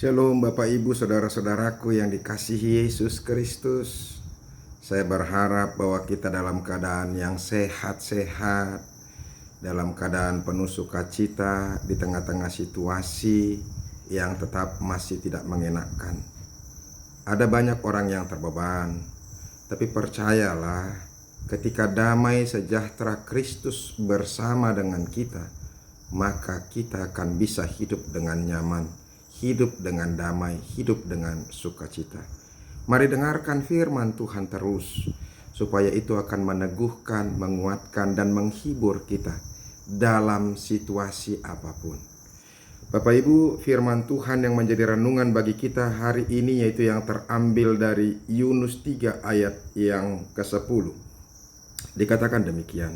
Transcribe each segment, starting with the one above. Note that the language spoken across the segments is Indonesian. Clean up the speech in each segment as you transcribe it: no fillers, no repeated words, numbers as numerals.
Shalom Bapak Ibu Saudara-saudaraku yang dikasihi Yesus Kristus. Saya berharap bahwa kita dalam keadaan yang sehat-sehat, dalam keadaan penuh sukacita di tengah-tengah situasi yang tetap masih tidak mengenakan. Ada banyak orang yang terbeban, tapi percayalah, ketika damai sejahtera Kristus bersama dengan kita, maka kita akan bisa hidup dengan nyaman, hidup dengan damai, hidup dengan sukacita. Mari dengarkan firman Tuhan terus, supaya itu akan meneguhkan, menguatkan, dan menghibur kita dalam situasi apapun. Bapak Ibu, firman Tuhan yang menjadi renungan bagi kita hari ini yaitu yang terambil dari Yunus 3 ayat yang ke-10. Dikatakan demikian: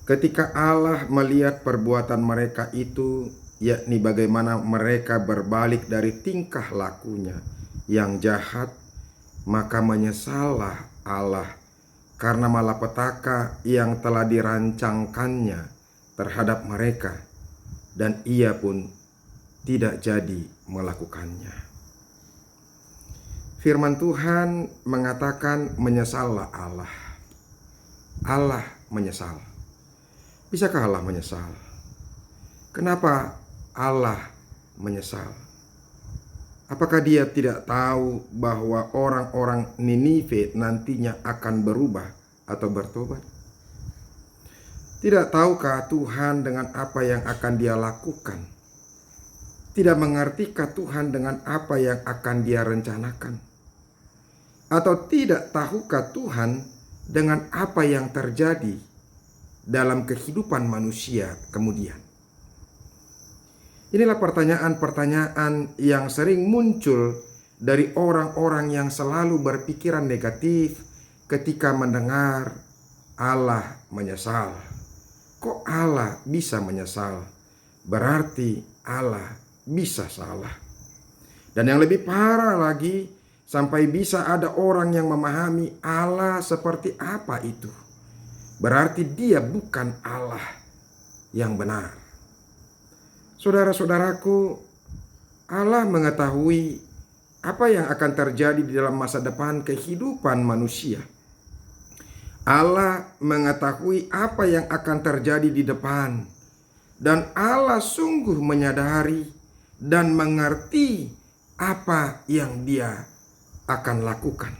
ketika Allah melihat perbuatan mereka itu, yakni bagaimana mereka berbalik dari tingkah lakunya yang jahat, maka menyesallah Allah karena malapetaka yang telah dirancangkannya terhadap mereka, dan ia pun tidak jadi melakukannya. Firman Tuhan mengatakan menyesallah Allah. Allah menyesal. Bisakah Allah menyesal? Kenapa Allah menyesal? Apakah dia tidak tahu bahwa orang-orang Ninive nantinya akan berubah atau bertobat? Tidak tahukah Tuhan dengan apa yang akan dia lakukan? Tidak mengertikah Tuhan dengan apa yang akan dia rencanakan? Atau tidak tahukah Tuhan dengan apa yang terjadi dalam kehidupan manusia kemudian? Inilah pertanyaan-pertanyaan yang sering muncul dari orang-orang yang selalu berpikiran negatif ketika mendengar Allah menyesal. Kok Allah bisa menyesal? Berarti Allah bisa salah. Dan yang lebih parah lagi, sampai bisa ada orang yang memahami Allah seperti apa itu. Berarti dia bukan Allah yang benar. Saudara-saudaraku, Allah mengetahui apa yang akan terjadi di dalam masa depan kehidupan manusia. Allah mengetahui apa yang akan terjadi di depan. Dan Allah sungguh menyadari dan mengerti apa yang dia akan lakukan.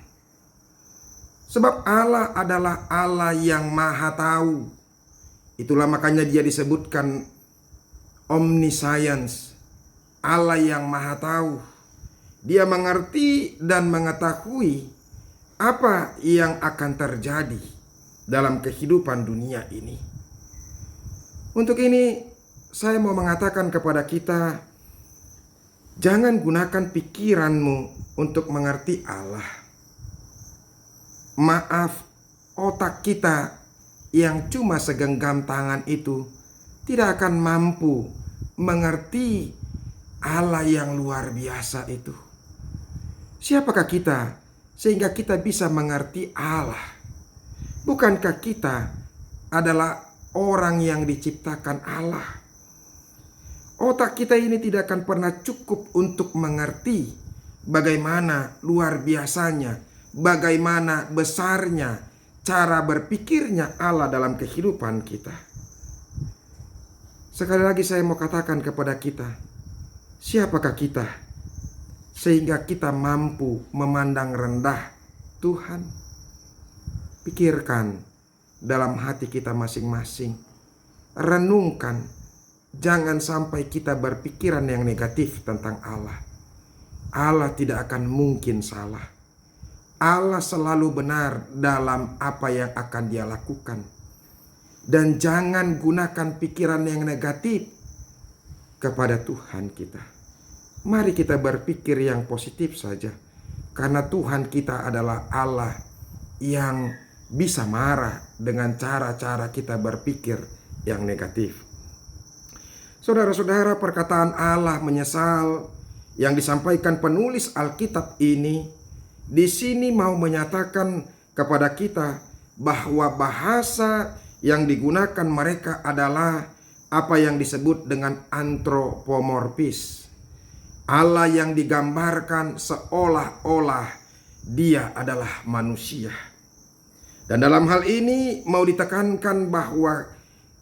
Sebab Allah adalah Allah yang maha tahu. Itulah makanya dia disebutkan omniscience, Allah yang maha tahu. Dia mengerti dan mengetahui apa yang akan terjadi dalam kehidupan dunia ini. Untuk ini saya mau mengatakan kepada kita, jangan gunakan pikiranmu untuk mengerti Allah. Maaf, otak kita yang cuma segenggam tangan itu tidak akan mampu mengerti Allah yang luar biasa itu. Siapakah kita sehingga kita bisa mengerti Allah? Bukankah kita adalah orang yang diciptakan Allah? Otak kita ini tidak akan pernah cukup untuk mengerti bagaimana luar biasanya, bagaimana besarnya cara berpikirnya Allah dalam kehidupan kita. Sekali lagi saya mau katakan kepada kita, siapakah kita sehingga kita mampu memandang rendah Tuhan? Pikirkan dalam hati kita masing-masing. Renungkan, jangan sampai kita berpikiran yang negatif tentang Allah. Allah tidak akan mungkin salah. Allah selalu benar dalam apa yang akan dia lakukan. Dan jangan gunakan pikiran yang negatif kepada Tuhan kita. Mari kita berpikir yang positif saja. Karena Tuhan kita adalah Allah yang bisa marah dengan cara-cara kita berpikir yang negatif. Saudara-saudara, perkataan Allah menyesal yang disampaikan penulis Alkitab ini di sini mau menyatakan kepada kita bahwa bahasa yang digunakan mereka adalah apa yang disebut dengan antropomorfis. Allah yang digambarkan seolah-olah dia adalah manusia. Dan dalam hal ini mau ditekankan bahwa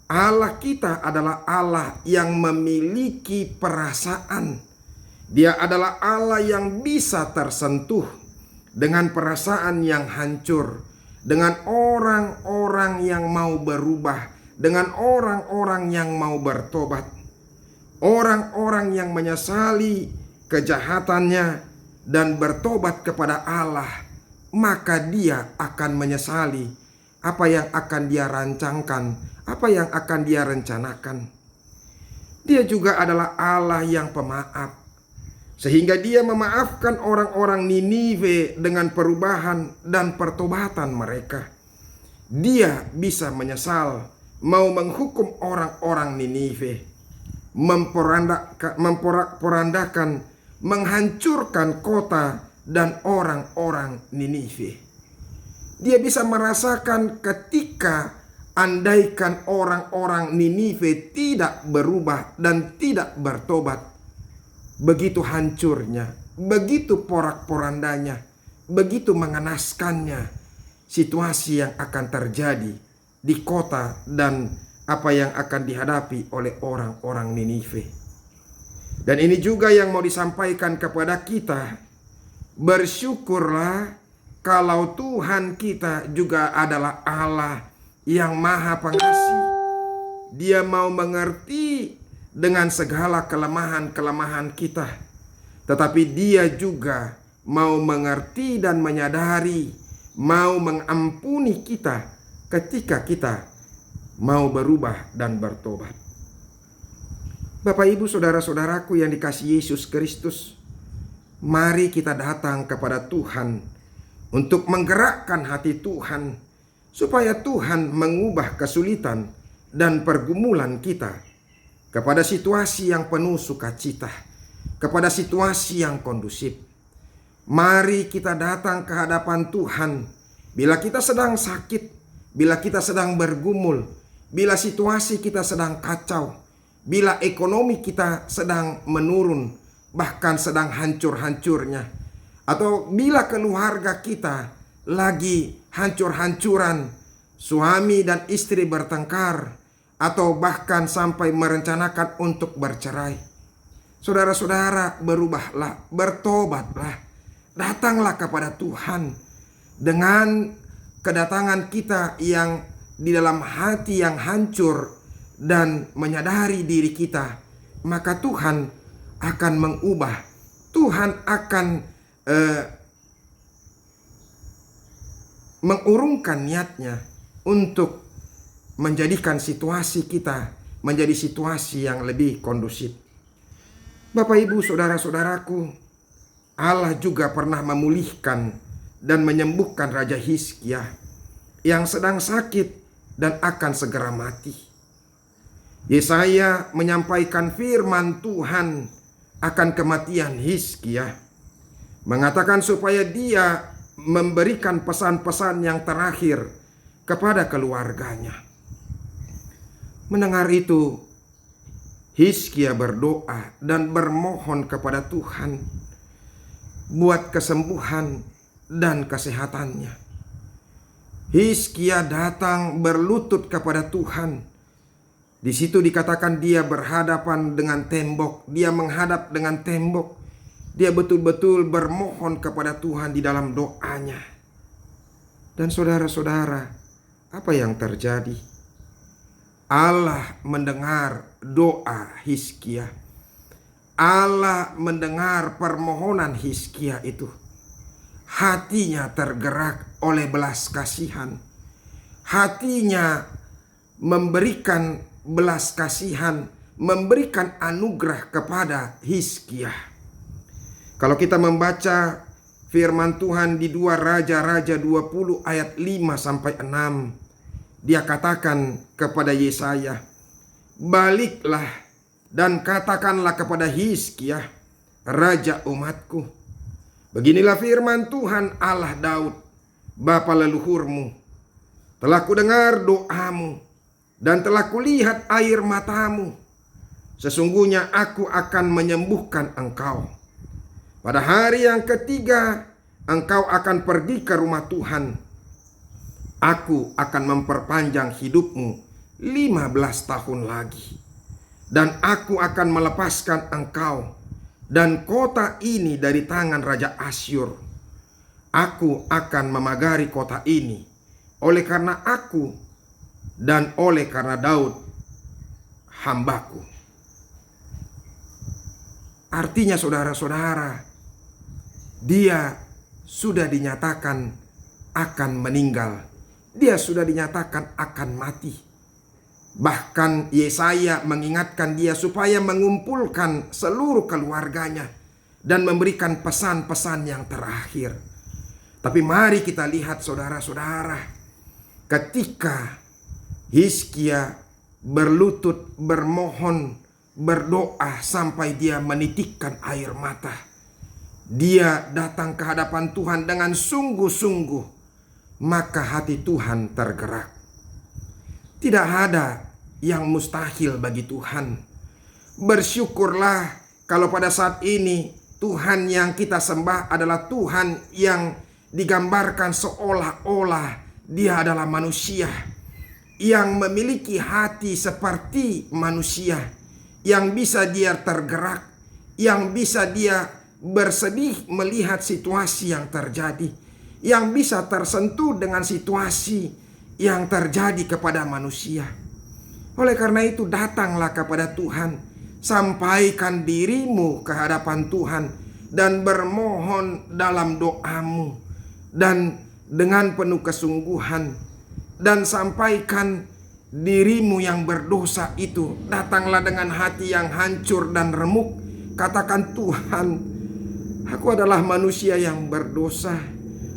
Allah kita adalah Allah yang memiliki perasaan. Dia adalah Allah yang bisa tersentuh dengan perasaan yang hancur, dengan orang-orang yang mau berubah, dengan orang-orang yang mau bertobat, orang-orang yang menyesali kejahatannya dan bertobat kepada Allah, maka dia akan menyesali apa yang akan dia rancangkan, apa yang akan dia rencanakan. Dia juga adalah Allah yang pemaaf, sehingga dia memaafkan orang-orang Niniwe dengan perubahan dan pertobatan mereka. Dia bisa menyesal, mau menghukum orang-orang Niniwe, memporak-porandakan, menghancurkan kota dan orang-orang Niniwe. Dia bisa merasakan ketika andaikan orang-orang Niniwe tidak berubah dan tidak bertobat, begitu hancurnya, begitu porak-porandanya, begitu mengenaskannya situasi yang akan terjadi di kota dan apa yang akan dihadapi oleh orang-orang Niniwe. Dan ini juga yang mau disampaikan kepada kita. Bersyukurlah kalau Tuhan kita juga adalah Allah yang Maha Pengasih. Dia mau mengerti dengan segala kelemahan-kelemahan kita, tetapi dia juga mau mengerti dan menyadari, mau mengampuni kita ketika kita mau berubah dan bertobat. Bapak, Ibu, saudara-saudaraku yang dikasihi Yesus Kristus, mari kita datang kepada Tuhan untuk menggerakkan hati Tuhan, supaya Tuhan mengubah kesulitan dan pergumulan kita kepada situasi yang penuh sukacita, kepada situasi yang kondusif. Mari kita datang ke hadapan Tuhan bila kita sedang sakit, bila kita sedang bergumul, bila situasi kita sedang kacau, bila ekonomi kita sedang menurun, bahkan sedang hancur-hancurnya, atau bila keluarga kita lagi hancur-hancuran, suami dan istri bertengkar, atau bahkan sampai merencanakan untuk bercerai. Saudara-saudara, berubahlah, bertobatlah, datanglah kepada Tuhan dengan kedatangan kita yang di dalam hati yang hancur dan menyadari diri kita, maka Tuhan akan mengubah. Tuhan akan mengurungkan niatnya untuk menjadikan situasi kita menjadi situasi yang lebih kondusif. Bapak, Ibu, saudara-saudaraku, Allah juga pernah memulihkan dan menyembuhkan Raja Hizkia yang sedang sakit dan akan segera mati. Yesaya menyampaikan firman Tuhan akan kematian Hizkia, mengatakan supaya dia memberikan pesan-pesan yang terakhir kepada keluarganya. Mendengar itu, Hizkia berdoa dan bermohon kepada Tuhan buat kesembuhan dan kesehatannya. Hizkia datang berlutut kepada Tuhan. Di situ dikatakan dia berhadapan dengan tembok, dia menghadap dengan tembok. Dia betul-betul bermohon kepada Tuhan di dalam doanya. Dan saudara-saudara, apa yang terjadi? Allah mendengar doa Hizkia. Allah mendengar permohonan Hizkia itu. Hatinya tergerak oleh belas kasihan. Hatinya memberikan belas kasihan, memberikan anugerah kepada Hizkia. Kalau kita membaca firman Tuhan di 2 Raja-Raja 20 ayat 5-6, dia katakan kepada Yesaya, "Baliklah dan katakanlah kepada Hizkia, raja umatku, beginilah firman Tuhan Allah Daud, bapa leluhurmu. Telah kudengar doamu dan telah kulihat air matamu. Sesungguhnya aku akan menyembuhkan engkau. Pada hari yang ketiga, engkau akan pergi ke rumah Tuhan. Aku akan memperpanjang hidupmu 15 tahun lagi. Dan aku akan melepaskan engkau dan kota ini dari tangan Raja Asyur. Aku akan memagari kota ini oleh karena aku dan oleh karena Daud hambaku. Artinya saudara-saudara, dia sudah dinyatakan akan meninggal. Dia sudah dinyatakan akan mati. Bahkan Yesaya mengingatkan dia supaya mengumpulkan seluruh keluarganya dan memberikan pesan-pesan yang terakhir. Tapi mari kita lihat saudara-saudara, ketika Hizkia berlutut, bermohon, berdoa sampai dia menitikkan air mata. Dia datang ke hadapan Tuhan dengan sungguh-sungguh, maka hati Tuhan tergerak. Tidak ada yang mustahil bagi Tuhan. Bersyukurlah kalau pada saat ini Tuhan yang kita sembah adalah Tuhan yang digambarkan seolah-olah dia adalah manusia, yang memiliki hati seperti manusia, yang bisa dia tergerak, yang bisa dia bersedih melihat situasi yang terjadi, yang bisa tersentuh dengan situasi yang terjadi kepada manusia. Oleh karena itu datanglah kepada Tuhan, sampaikan dirimu ke hadapan Tuhan dan bermohon dalam doamu dan dengan penuh kesungguhan, dan sampaikan dirimu yang berdosa itu. Datanglah dengan hati yang hancur dan remuk, katakan, Tuhan, aku adalah manusia yang berdosa.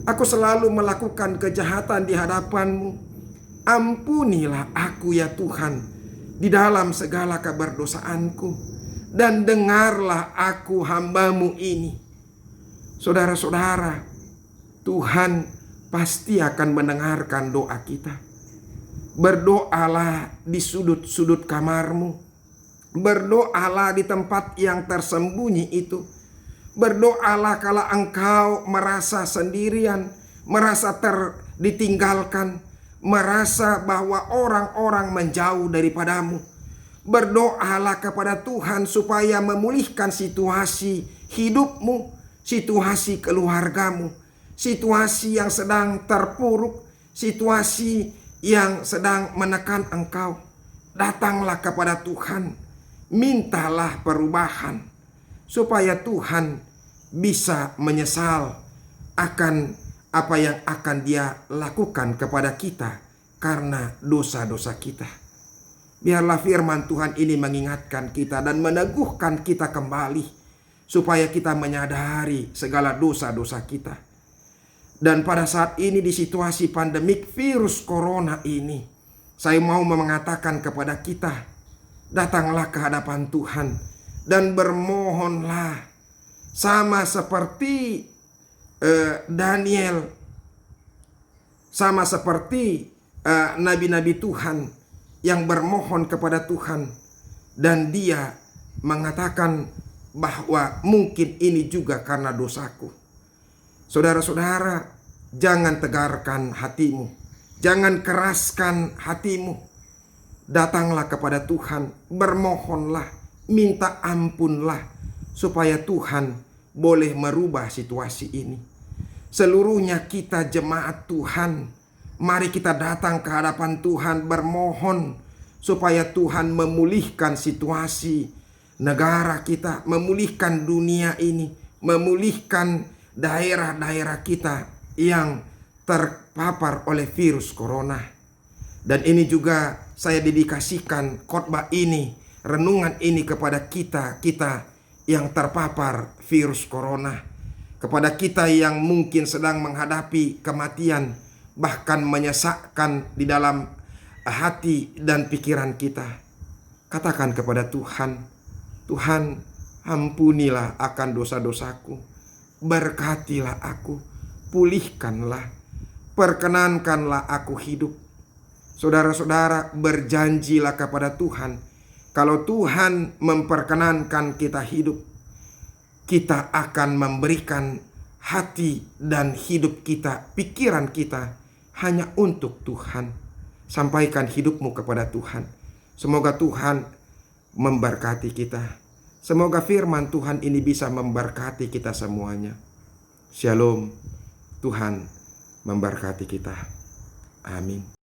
Aku selalu melakukan kejahatan di hadapan-Mu. Ampunilah aku ya Tuhan di dalam segala keberdosaanku, dan dengarlah aku hamba-Mu ini. Saudara-saudara, Tuhan pasti akan mendengarkan doa kita. Berdoalah di sudut-sudut kamarmu. Berdoalah di tempat yang tersembunyi itu. Berdoalah kalau engkau merasa sendirian, merasa ditinggalkan, merasa bahwa orang-orang menjauh daripadamu. Berdoalah kepada Tuhan supaya memulihkan situasi hidupmu, situasi keluargamu, situasi yang sedang terpuruk, situasi yang sedang menekan engkau. Datanglah kepada Tuhan, mintalah perubahan, supaya Tuhan bisa menyesal akan apa yang akan Dia lakukan kepada kita karena dosa-dosa kita. Biarlah firman Tuhan ini mengingatkan kita dan meneguhkan kita kembali, supaya kita menyadari segala dosa-dosa kita. Dan pada saat ini di situasi pandemik virus corona ini, saya mau mengatakan kepada kita, datanglah ke hadapan Tuhan dan bermohonlah, sama seperti Daniel, sama seperti nabi-nabi Tuhan yang bermohon kepada Tuhan, dan dia mengatakan bahwa mungkin ini juga karena dosaku. Saudara-saudara, jangan tegarkan hatimu, jangan keraskan hatimu. Datanglah kepada Tuhan, bermohonlah, minta ampunlah, supaya Tuhan boleh merubah situasi ini. Seluruhnya kita jemaat Tuhan, mari kita datang ke hadapan Tuhan, bermohon supaya Tuhan memulihkan situasi negara kita, memulihkan dunia ini, memulihkan daerah-daerah kita yang terpapar oleh virus corona. Dan ini juga saya dedikasikan khotbah ini, renungan ini kepada kita yang terpapar virus corona, kepada kita yang mungkin sedang menghadapi kematian, bahkan menyesakkan di dalam hati dan pikiran kita. Katakan kepada Tuhan, Tuhan, ampunilah akan dosa-dosaku, berkatilah aku, pulihkanlah, perkenankanlah aku hidup. Saudara-saudara, berjanjilah kepada Tuhan, Kalau Tuhan memperkenankan kita hidup, kita akan memberikan hati dan hidup kita, pikiran kita hanya untuk Tuhan. Sampaikan hidupmu kepada Tuhan. Semoga Tuhan memberkati kita. Semoga firman Tuhan ini bisa memberkati kita semuanya. Shalom. Tuhan memberkati kita. Amin.